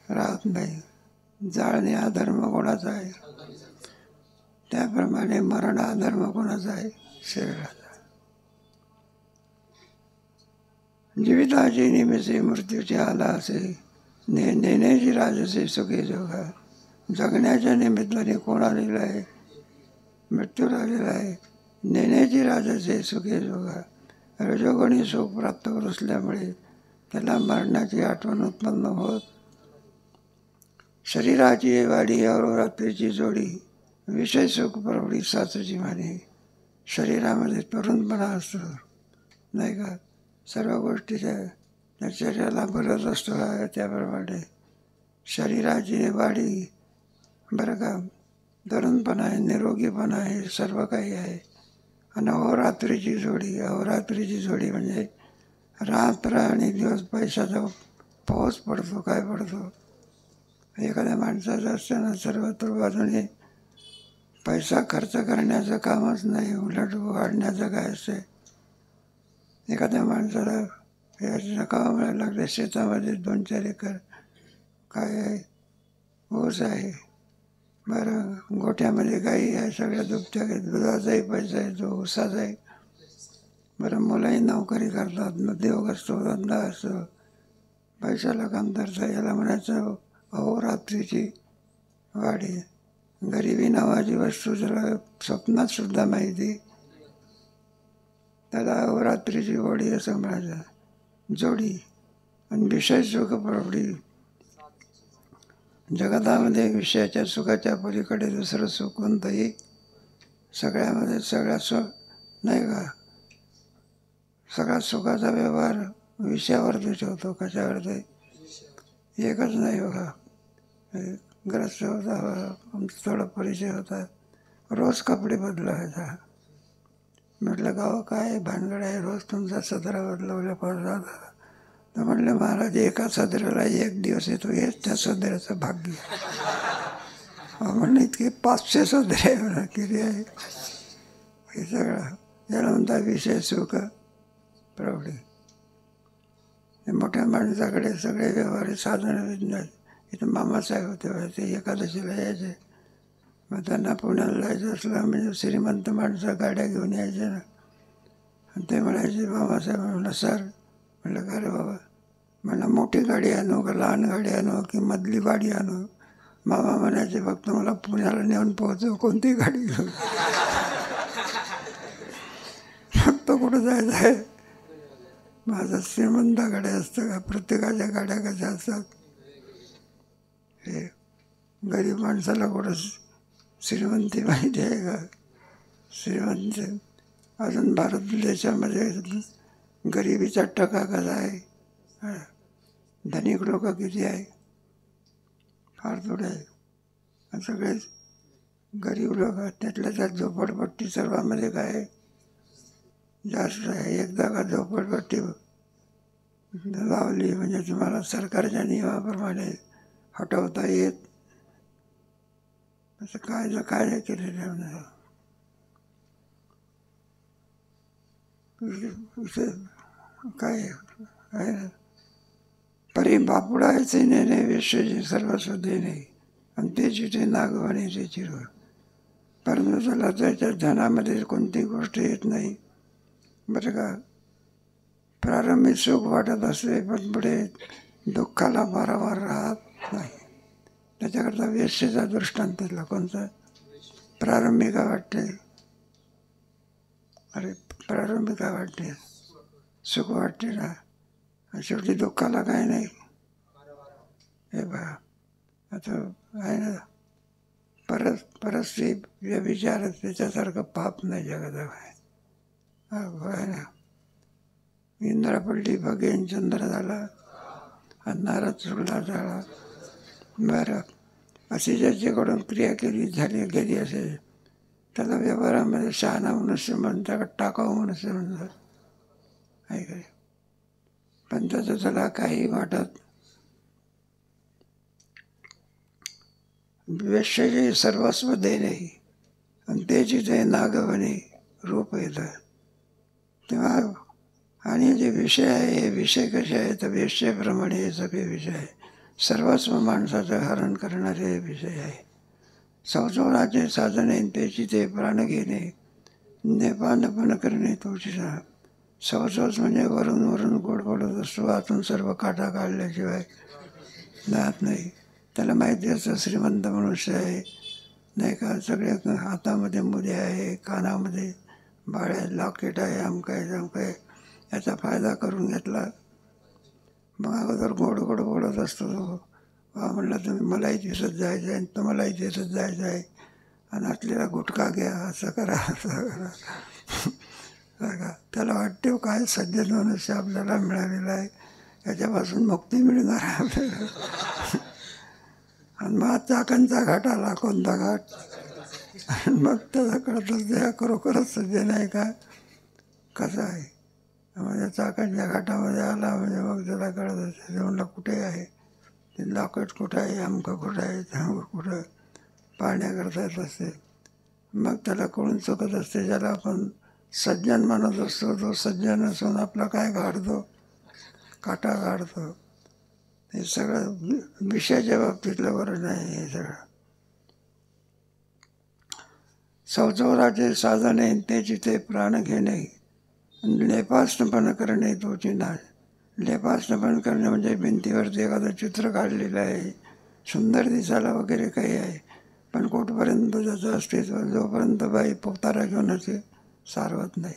राहत नाही. जाळणे हा धर्म कोणाचा आहे? त्याप्रमाणे मरण हा धर्म कोणाचा आहे? शरीराचा. जीविताची निमित्ते मृत्यूची आला असे, नेण्याची राजसे सुखे जोगा. जगण्याच्या निमित्ताने कोण आलेलं आहे? मृत्यू आलेला आहे. नेण्याची राजसे सुखे जोगा. रजोगुणी सुख प्राप्त होत असल्यामुळे त्याला मरणाची आठवण उत्पन्न होत. शरीराची वाढी और रात्रीची जोडी, विषय सुख परवडी साचची माने. शरीरामध्ये तरुणपणा असतो, नाही का, सर्व गोष्टीच्या त्या शरीराला बरंच असतो त्याप्रमाणे शरीराची वाढी बरं का, तरुणपणा आहे, निरोगीपणा आहे, सर्व काही आहे. आणि अहोरात्रीची जोडी म्हणजे रात्र आणि दिवस पैशाचा पाऊस पडतो, काय पडतो. एखाद्या माणसाचं असतं ना सर्वत्र बाजूने पैसा खर्च करण्याचं कामच नाही, उलट वाढण्याचं काय असते. एखाद्या माणसाला काम लागले, शेतामध्ये 2-4 एकर काय आहे, ऊस आहे, बरं गोठ्यामध्ये गाई आहे, सगळ्या दुभत्या दुधाचाही पैसा येतो, ऊसाचा आहे. बरं मुलंही नोकरी करतात, उद्योग असतो, धंदा असतो, पैशाला कमतरता. याला म्हणायचं अहोरात्रीची वाढी. गरिबी नावाची वस्तू जरा स्वप्नात सुद्धा माहिती, त्याला अहोरात्रीची वाढी असं म्हणायचं. जोडी आणि विषय सुख प्रवडी. जगतामध्ये विषयाच्या सुखाच्या पलीकडे दुसरं सुख कोणतंही सगळ्यामध्ये सगळ्यात नाही का, सगळ्यात सुखाचा व्यवहार विषयावरतीच होतो. कशावर ते एकच नाही बघा. ग्रस्त होता, आमचा थोडा परिचय होता, रोज कपडे बदलायचा. म्हटलं गाव काय भानगड आहे, रोज तुमचा सदरा बदलवल्या पडतात. तर म्हटलं महाराज एका सदऱ्याला 1 दिवस येतो, हेच त्या सदऱ्याचं भाग्य. म्हणलं इतके 500 सदरे किती आहे हे सगळं. याला म्हणता विषय सुख प्रौढी. मोठ्या माणसाकडे सगळे व्यवहारी साधन विज्ञान. इथं मामासाहेब होते, ते एकादशीला यायचे. मग त्यांना पुण्याला जायचं असलं म्हणजे श्रीमंत माणसं गाड्या घेऊन यायचे ना. आणि ते म्हणायचे मामासाहेब, म्हणलं सर, म्हणलं का रे बाबा, म्हणलं मोठी गाडी आणू का लहान गाडी आणू की मधली गाडी आणू. मामा म्हणायचे फक्त मला पुण्याला नेऊन पोहोचव, कोणती गाडी घेऊन. फक्त कुठं जायचं आहे. माझं श्रीमंत गाड्या असतं का, प्रत्येकाच्या गाड्या कशा असतात. हे गरीब माणसाला कुठं श्रीमंती माहिती आहे का. श्रीमंत अजून भारत देशामध्ये गरिबीचा टका कसा आहे, धनिक लोक किती आहे, फार थोडे आहे. सगळेच गरीब लोक, त्यातल्या त्यात झोपडपट्टी सर्वांमध्ये काय आहे, जास्त आहे. एकदा का झोपडपट्टी लावली म्हणजे तुम्हाला सरकारच्या नियमाप्रमाणे हटवता येत. असं काय केलेलं काय आहे ना. परी बापुडायचे नेणे विश्वचे सर्वस्व देणे, आणि ते जिथे नागवाने ते चिरव. परंतु त्याला त्याच्या धनामध्ये कोणती गोष्ट येत नाही बरं का. प्रारंभी सुख वाटत असते, पण पुढे दुःखाला वारंवार राहत नाही. त्याच्याकरता वेश्येचा दृष्टांत दिला. कोणता प्रारंभी काय वाटते, अरे प्रारंभी काय वाटते, सुख वाटते ना, शेवटी दुःखाला काय नाही. हे बघा आता आहे ना, परत विचार त्याच्यासारखं पाप नाही जगात आहे ना. इंद्रा पडली बघेन चंद्र झाला, नारद चुकला झाला. बरं अशी ज्याच्याकडून क्रिया गेली असेल त्याला व्यवहारामध्ये शहाणा मनुष्य म्हणतात, टाकाऊ मनुष्य म्हणतात, आहे काय. पण त्याचं त्याला काही वाटत. वेश्येचे सर्वस्व देणे आणि ते जिथे नागवणे रूप येतात तेव्हा. आणि जे विषय आहे, हे विषय कसे आहेत तर वेश्येप्रमाणे हे सगळे विषय आहे. सर्वस्व माणसाचं हरण करणारे हे विषय आहे. संसाराचे साधने त्याची ते प्राण घेणे, नेपानपण करणे तोचीचा. संसार म्हणजे वरून वरून गोड पडत असतो, आतून सर्व काटा काढल्याशिवाय जात नाही. त्याला माहिती असतं श्रीमंत मनुष्य आहे नाही का. सगळे हातामध्ये मुले आहे, कानामध्ये बाळ्या लॉकेट आहे, अमकाय जमकाय, याचा फायदा करून घेतला. मग अगोदर गोड गोड बोलत असतो तो. म्हणलं तुम्ही मलाही दिसत जायचं आहे, तुम्हालाही दिसत जायचं आहे, आणि असलेला गुटखा घ्या, असं करा असं करा. बघा, त्याला वाटते काय सज्जन मनुष्य आपल्याला मिळालेला आहे, याच्यापासून मुक्ती मिळणार आहे आपल्याला. आणि मग चाकांचा घाट आला, कोणता घाट, आणि मग त्याला कळतं ते खरोखरच सज्जन आहे का कसं आहे. म्हणजे चाकांच्या घाटामध्ये आला म्हणजे मग त्याला कळत असते, ते म्हणलं कुठे आहे ते लॉकेट, कुठं आहे अमकं, कुठं आहे त्यामुळं, कुठं पाहण्याकरता येत असते. मग त्याला कळून चुकत असते. ज्याला आपण सज्जन म्हणत असतो तो सज्जन असून आपला काय काढतो, काटा काढतो. हे सगळं विषयाच्या बाबतीतलं वर्णन आहे हे सगळं. सौचोराचे साधने त्याची ते प्राण घेणे, लेपासनपण करणे तोची नाश. लेपासनपण करणे म्हणजे भिंतीवरती एखादं चित्र काढलेलं आहे, सुंदर दिसायला वगैरे काही आहे, पण कुठपर्यंत त्याचं अस्तित्व, जोपर्यंत बाई पोतारा घेऊन असे सारवत नाही.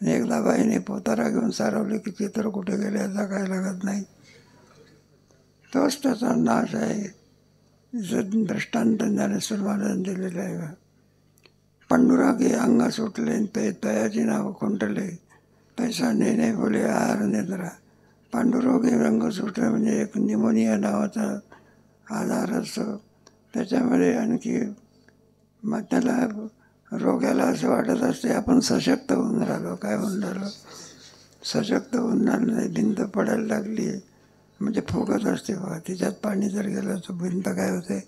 आणि एकदा बाईने पोतारा घेऊन सारवले की चित्र कुठे गेले याचा काय लागत नाही. तोच त्याचा नाश आहे. दृष्टांत ज्ञानेश्वर महाराजांनी दिलेलं आहे. पांडुरागी अंग सुटले ते तयाची नाव खुंटले, पैसा नेणे बोले आहार निद्रा. पांडुरोगी रंग सुटले म्हणजे एक निमोनिया नावाचा आजार असतो. त्याच्यामध्ये आणखी मग त्याला रोग्याला असं वाटत असते आपण सशक्त होऊन राहिलो. काय होऊन राहिलो, सशक्त होऊन राहिलो नाही. भिंत पडायला लागली म्हणजे फुगत असते बघा, तिच्यात पाणी जर गेलं तर भिंत काय होते,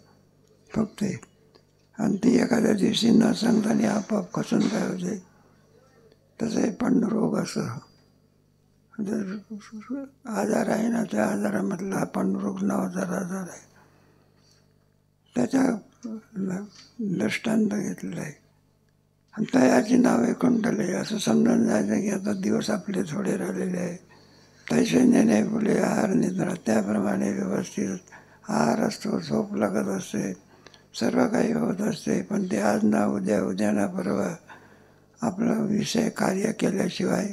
फुगते. आणि ती एखाद्या दिवशी न सांगताना आपोआप खचून काय होते. तसं हे पांडुरोग असं आजार आहे ना, त्या आजारामधला पांडुरोग नावाचा आजार आहे. त्याच्या दृष्टांत घेतलेला आहे. आणि तयाची नावे कुंटले, असं समजून जायचं की आता दिवस आपले थोडे राहिलेले आहे. तैसे नेणे बोले आहार निद्रा, त्याप्रमाणे व्यवस्थित आहार असतो, झोप लागत असते, सर्व काही होत असते. पण ते आज ना उद्या, उद्या ना परवा आपला विषय कार्य केल्याशिवाय.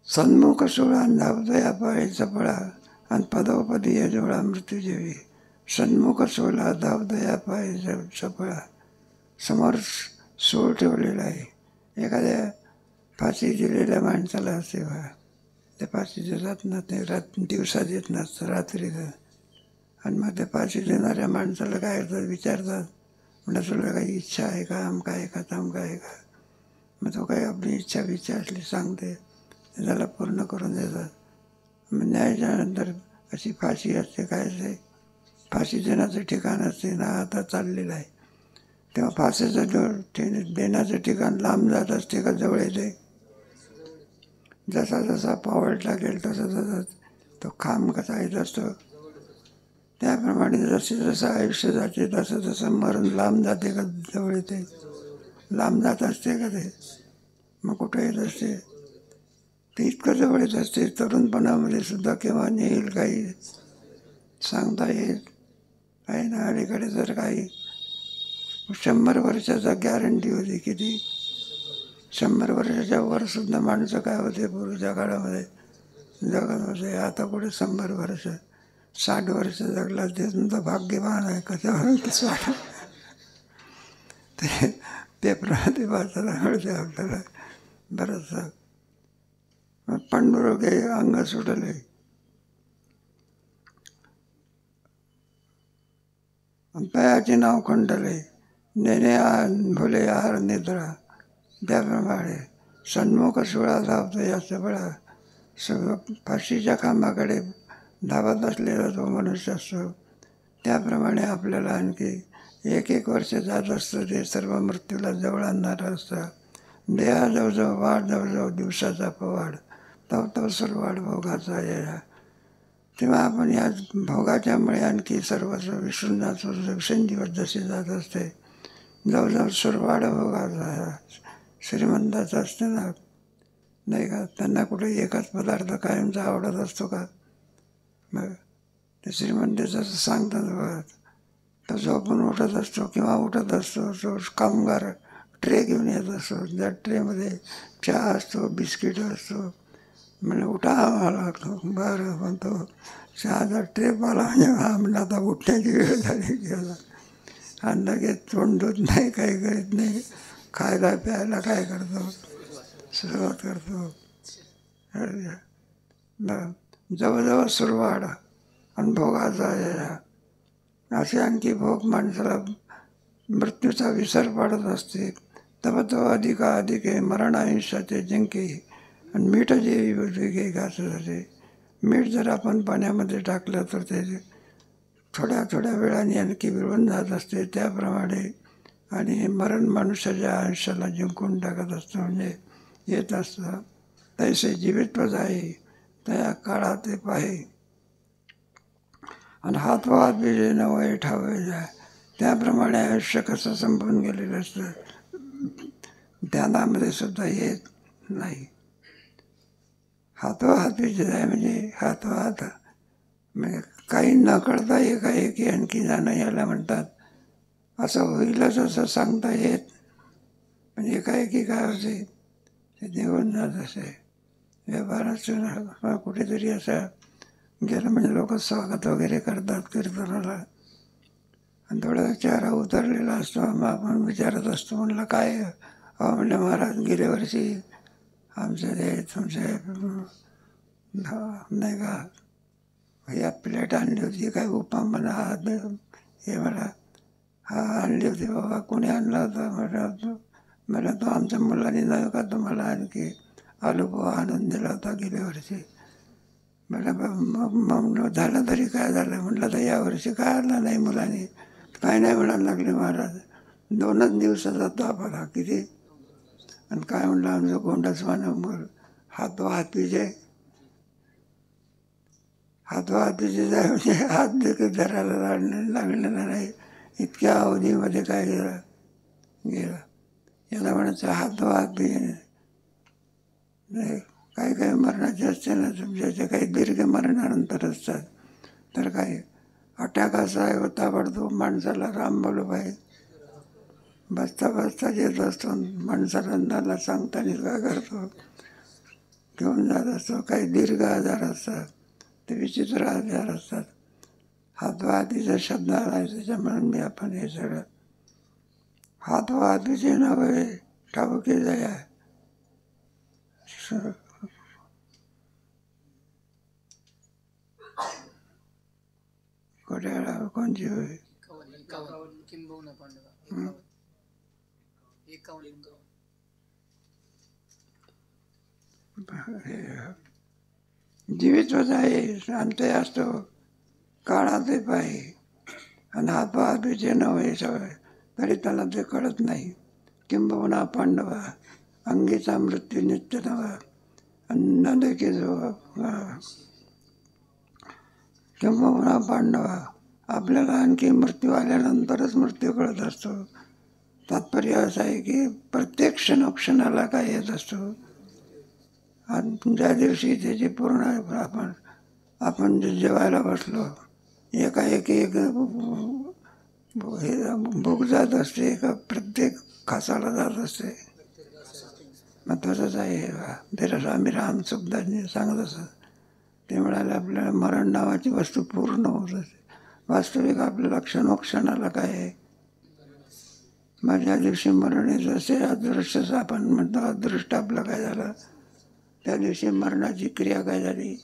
सन्मुख सोळा धावतया पाळी चपळा, आणि पदोपदी यजोळा मृत्यूजेवी. सन्मुख सोला धावतया पाळी चपळा, समोर सूळ ठेवलेला आहे. एखाद्या फाशी दिलेल्या माणसाला असते बघा, ते फाशी देतात ना, ते दिवसा देत नसतं, रात्री. आणि मग ते फाशी देणाऱ्या माणसाला काय करतात, विचारतात म्हणजे तुला काही इच्छा आहे का, आमका आहे का, तमका आहे का. मग तो काही आपली इच्छा विचारली सांगते, त्याला पूर्ण करून देतात. मग न्यायाच्यानंतर अशी फाशी असते, काय असते, फाशी देण्याचं ठिकाण असते ना, आता चाललेलं आहे. तेव्हा फाशीचं देण्याचं ठिकाण लांब जात असते का जवळ येते. जसा जसा पावळ लागेल तसा तसा तो खांब कसा येत असतो. त्याप्रमाणे जसे जसं आयुष्य जाते तसं तसं मरण लांब जाते का जवळ येते. लांब जात असते का ते, मग कुठं येत असते, ते इतकं जवळ येत असते. तरुणपणामध्ये सुद्धा केव्हा नेईल काही सांगता येईल आहे ना. अलीकडे जर काही 100 वर्षाचा गॅरंटी होती, किती 100 वर्षाच्या वर सुद्धा माणसं काय होते पूर्वीच्या काळामध्ये जगत होते. आता कुठे 100 वर्ष, 60 वर्ष जगला ते तुमचं भाग्यवान आहे. कशावर कसं ते पेपरामध्ये वाचायला मिळते आपल्याला बरंचसं. पांडुरोग हे अंग सुटले, पयाचे नाव खंडले, नेणे भुले आहार निद्रा. त्याप्रमाणे सन्मुख सोळा धावतो या सबळा. सगळं फाशीच्या खांबाकडे धावत असलेला तो मनुष्य असतो. त्याप्रमाणे आपल्याला आणखी 1-1 वर्ष जात असतं, ते सर्व मृत्यूला जवळ आणणारं असतं. देहा जवळजवळ वाढ, जवळजवळ दिवसाचा पवाड, तव तव सर्वाड भोगाचा या. तेव्हा आपण या भोगाच्यामुळे आणखी सर्वस्व विसरून जातो. दिवसेंदिवस जसे जात असते, जवळजवळ सुरवाड भोगाचा. श्रीमंताचं असते ना, नाही का, त्यांना कुठे एकच पदार्थ कायमचा आवडत असतो का. मग ते श्रीमंताचं सांगतात बघा, तो झोपून उठत असतो किंवा उठत असतो, तो कामगार ट्रे घेऊन येत असतो. त्या ट्रेमध्ये चहा असतो, बिस्किट असतो. म्हणजे उठा आम्हाला, बरं म्हणतो चहाचा ट्रे पाला म्हणजे आम्हाला आता उठण्याची वेळ झाली गेला. आणि लगेच तोंड धुत नाही, काही करीत नाही, खायला प्यायला काय करतो, सुरुवात करतो. जवळजवळ सुरुवात आणि भोगाचा असे आणखी भोग माणसाला मृत्यूचा विसर पडत असते. तव तो अधिक मरण आयुष्याचे जिंके आणि मीठ जे घासत असते. मीठ जर आपण पाण्यामध्ये टाकलं तर ते थोड्या थोड्या वेळाने आणखी विरळून जात असते. त्याप्रमाणे आणि मरण मनुष्याच्या आयुष्याला जिंकून टाकत असतं, म्हणजे येत असतं. तैसे जीवित्व जाई त्या काळात ते पाहे आणि हातवात बिजे नवय ठावे जाय. त्याप्रमाणे आयुष्य कसं संपून गेलेलं असतं, ध्यानामध्ये सुद्धा येत नाही. हातोहात बिजे जाय म्हणजे हातोहात म्हणजे काही न कळता एकाएकी आणखी जाणं याला म्हणतात. असं होईलच असं सांगता येत, पण एकाएकी काय होते ते निघून जात असे. व्यवहारात कुठेतरी असं गेलं म्हणजे लोक स्वागत वगैरे करतात कीर्तनाला, आणि थोडा चेहरा उतरलेला असतो. मग आपण विचारत असतो, म्हणलं काय अहो, म्हणलं महाराज गेल्या वर्षी आमचं हे तुमचे नाही का या प्लेट आणली होती काय उपमा म्हणा, हे म्हणा हा आणली होती बाबा, कोणी आणला होता मला तो आमच्या मुलांनी नाही का तुम्हाला आणखी आलूपोहा आणून दिला होता गेल्या वर्षी. मला मग झालं तरी काय झालं, म्हटलं तर यावर्षी काय आणलं नाही मुलांनी. काय नाही म्हणायला लागले महाराज, 2च दिवसाचा ताप आला किती. आणि काय म्हणलं आमचं गोंडस मानव हात विजय जाय म्हणजे हात देखील धरायला लागलेला नाही. इतक्या अवधीमध्ये काय गेलं याला म्हणायचं हात विजय. काही काही मरणाचे असते ना तुमच्या, काही दीर्घ मरणानंतर असतात. तर काही अटॅक असा आहे होता पडतो माणसाला, राम बोलो भाई बसता बसता येत असतो माणसाला, नाला सांगताना काय करतो घेऊन जात असतो. काही दीर्घ आजार असतात, ते विचित्र आजार असतात. हातवाहातीचा शब्द आला त्याच्यामुळे मी आपण हे सगळं हातवाहातीचे नव्हे ठाऊके जाया. कोट्याला कोणची होय जीवित्वच आहे अंतय असतो काळात पाहिजे. आणि हातवाहातीचे नव्हे सवय तरी त्याला ते कळत नाही. किंबहुना पांडवा अंगीचा मृत्यू नित्य नवा न देखे जो किंबहुना पांडवा आपल्याला आणखी मृत्यू आल्यानंतरच मृत्यू कळत असतो. तात्पर्य असं आहे की प्रत्येक क्षणाला काय येत असतो. आणि ज्या दिवशी त्याची पूर्ण आपण जे जेवायला बसलो एकाएकी भूक जात असते का प्रत्येक खासाला जात असते. मग तसंच आहे. त्याला स्वामी राम सुखदासजी सांगत असत. ते म्हणाले आपल्याला मरण नावाची वस्तू पूर्ण होत असते. वास्तविक आपल्याला क्षणोक्षणाला काय आहे, माझ्या दिवशी मरण येत असे अदृश्यच आपण म्हणतो. अदृष्ट आपलं काय झालं, त्या दिवशी मरणाची क्रिया काय झाली.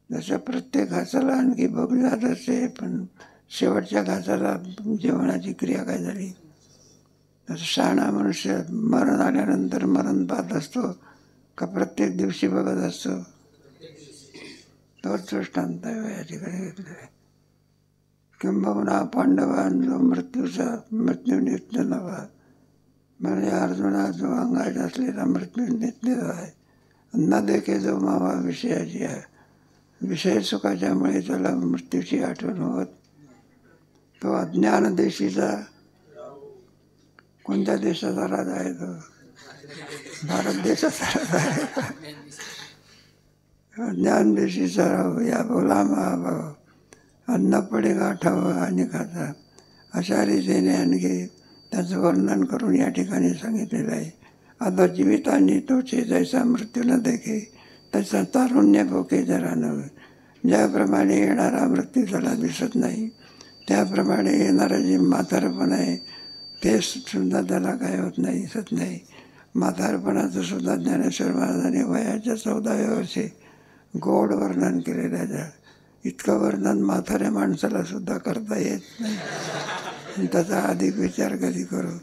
जसं प्रत्येक घासाला आणखी भोग जात असते, पण शेवटच्या घासाला जेवणाची क्रिया काय झाली. तसं शहाणा मनुष्य मरण आल्यानंतर मरण पाहत असतो का प्रत्येक दिवशी बघत असतो. तोच दृष्टांत या ठिकाणी घेतला आहे. किंबहुना पांडवांचा मृत्यू नित्य नवा म्हणजे अर्जुना जो अंगात असलेला मृत्यू नित्य आहे. न देखे जो मावा विषयाची आहे, विषय सुखाच्यामुळे त्याला मृत्यूची आठवण होत. तो अज्ञान देशीचा कोणत्या देशाचा राजा आहे तो, भारत देशाचा राजा आहे. ज्ञान देशीचा राहू या बोला महाभाव अन्न पडेगा ठाव आणि खाता. अशा रीतीने आणखी त्याचं वर्णन करून या ठिकाणी सांगितलेलं आहे. आता जीवितांनी तोचे जैसा मृत्यू न देखे तसा तारुण्य भोके जरा नव्हे. ज्याप्रमाणे येणारा मृत्यू त्याला दिसत नाही त्याप्रमाणे येणारं जे म्हातारपण आहे ते सुद्धा त्याला काय होत नाही, दिसत नाही. म्हातारपणाचं सुद्धा ज्ञानेश्वर महाराजांनी वयाच्या 14व्या वर्षी गोड वर्णन केलेलं आहे. इतकं वर्णन म्हाताऱ्या माणसाला सुद्धा करता येत नाही. त्याचा अधिक विचार कधी करू.